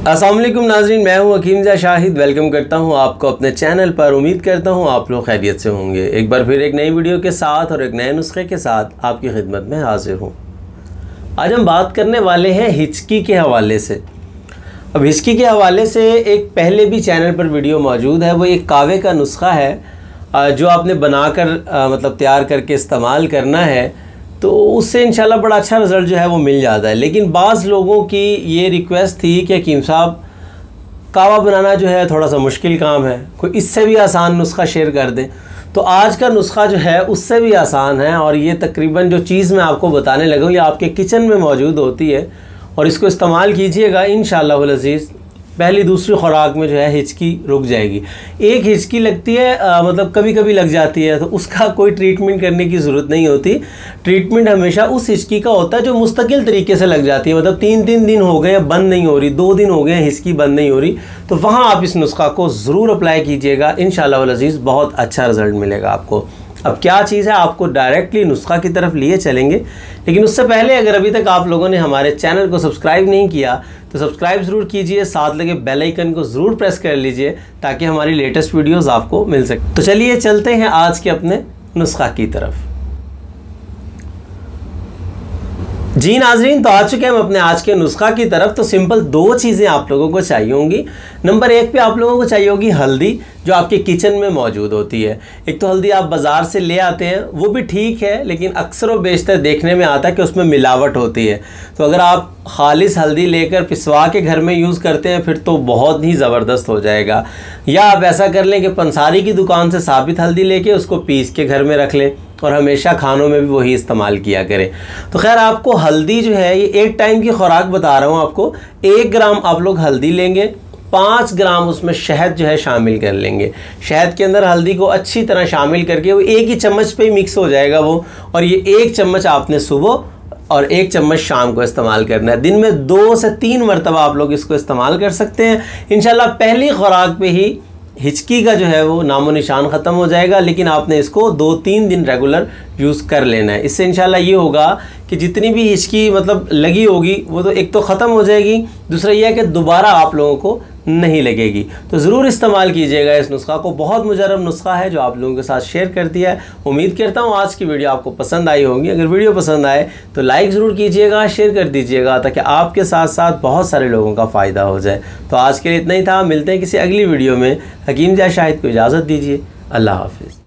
अस्सलाम वालेकुम नाज़रीन, मैं हूं हकीम ज़ा शाहिद। वेलकम करता हूं आपको अपने चैनल पर। उम्मीद करता हूं आप लोग खैरियत से होंगे। एक बार फिर एक नई वीडियो के साथ और एक नए नुस्खे के साथ आपकी खिदमत में हाजिर हूं। आज हम बात करने वाले हैं हिचकी के हवाले से। अब हिचकी के हवाले से एक पहले भी चैनल पर वीडियो मौजूद है। वो एक कावे का नुस्खा है जो आपने बनाकर मतलब तैयार करके इस्तेमाल करना है, तो उससे इंशाल्लाह बड़ा अच्छा रिज़ल्ट जो है वो मिल जाता है। लेकिन बाज़ लोगों की ये रिक्वेस्ट थी कि हकीम साहब, कावा बनाना जो है थोड़ा सा मुश्किल काम है, कोई इससे भी आसान नुस्खा शेयर कर दें। तो आज का नुस्खा जो है उससे भी आसान है और ये तकरीबन जो चीज़ मैं आपको बताने लगा हूँ ये आपके किचन में मौजूद होती है और इसको इस्तेमाल कीजिएगा। इंशाअल्लाह अज़ीज़ पहली दूसरी खुराक में जो है हिचकी रुक जाएगी। एक हिचकी लगती है मतलब कभी कभी लग जाती है, तो उसका कोई ट्रीटमेंट करने की ज़रूरत नहीं होती। ट्रीटमेंट हमेशा उस हिचकी का होता है जो मुस्तकिल तरीके से लग जाती है, मतलब 3 दिन हो गए बंद नहीं हो रही, 2 दिन हो गए हिचकी बंद नहीं हो रही, तो वहाँ आप इस नुस्खा को ज़रूर अप्लाई कीजिएगा। इंशाअल्लाह अज़ीज़ बहुत अच्छा रिज़ल्ट मिलेगा आपको। अब क्या चीज़ है, आपको डायरेक्टली नुस्खा की तरफ लिए चलेंगे, लेकिन उससे पहले अगर अभी तक आप लोगों ने हमारे चैनल को सब्सक्राइब नहीं किया तो सब्सक्राइब ज़रूर कीजिए, साथ लगे बेल आइकन को ज़रूर प्रेस कर लीजिए ताकि हमारी लेटेस्ट वीडियोस आपको मिल सके। तो चलिए चलते हैं आज के अपने नुस्खा की तरफ। जी नाज़रीन, तो आ चुके हैं हम अपने आज के नुस्खा की तरफ। तो सिंपल 2 चीज़ें आप लोगों को चाहिए होंगी। नंबर 1 पे आप लोगों को चाहिए होगी हल्दी, जो आपके किचन में मौजूद होती है। एक तो हल्दी आप बाज़ार से ले आते हैं, वो भी ठीक है, लेकिन अक्सर व बेशतर देखने में आता है कि उसमें मिलावट होती है। तो अगर आप खालिस हल्दी लेकर पिसवा के घर में यूज़ करते हैं फिर तो बहुत ही ज़बरदस्त हो जाएगा। या आप ऐसा कर लें कि पंसारी की दुकान से साबित हल्दी लेके उसको पीस के घर में रख लें और हमेशा खानों में भी वही इस्तेमाल किया करें। तो खैर आपको हल्दी जो है ये एक टाइम की खुराक बता रहा हूँ आपको। 1 ग्राम आप लोग हल्दी लेंगे, 5 ग्राम उसमें शहद जो है शामिल कर लेंगे। शहद के अंदर हल्दी को अच्छी तरह शामिल करके वो एक ही चम्मच पे ही मिक्स हो जाएगा वो, और ये 1 चम्मच आपने सुबह और 1 चम्मच शाम को इस्तेमाल करना है। दिन में 2 से 3 मरतबा आप लोग इसको इस्तेमाल कर सकते हैं। इंशाल्लाह पहली खुराक पे ही हिचकी का जो है वो नामो निशान ख़त्म हो जाएगा, लेकिन आपने इसको 2-3 दिन रेगुलर यूज़ कर लेना है। इससे इंशाल्लाह ये होगा कि जितनी भी हिचकी मतलब लगी होगी वो तो एक तो ख़त्म हो जाएगी, दूसरा ये है कि दोबारा आप लोगों को नहीं लगेगी। तो ज़रूर इस्तेमाल कीजिएगा इस नुस्खा को। बहुत मुजरब नुस्खा है जो आप लोगों के साथ शेयर कर दिया है। उम्मीद करता हूँ आज की वीडियो आपको पसंद आई होगी। अगर वीडियो पसंद आए तो लाइक ज़रूर कीजिएगा, शेयर कर दीजिएगा ताकि आपके साथ साथ बहुत सारे लोगों का फ़ायदा हो जाए। तो आज के लिए इतना ही था, मिलते हैं किसी अगली वीडियो में। हकीम ज़ा शाहिद को इजाज़त दीजिए। अल्लाह हाफ़िज़।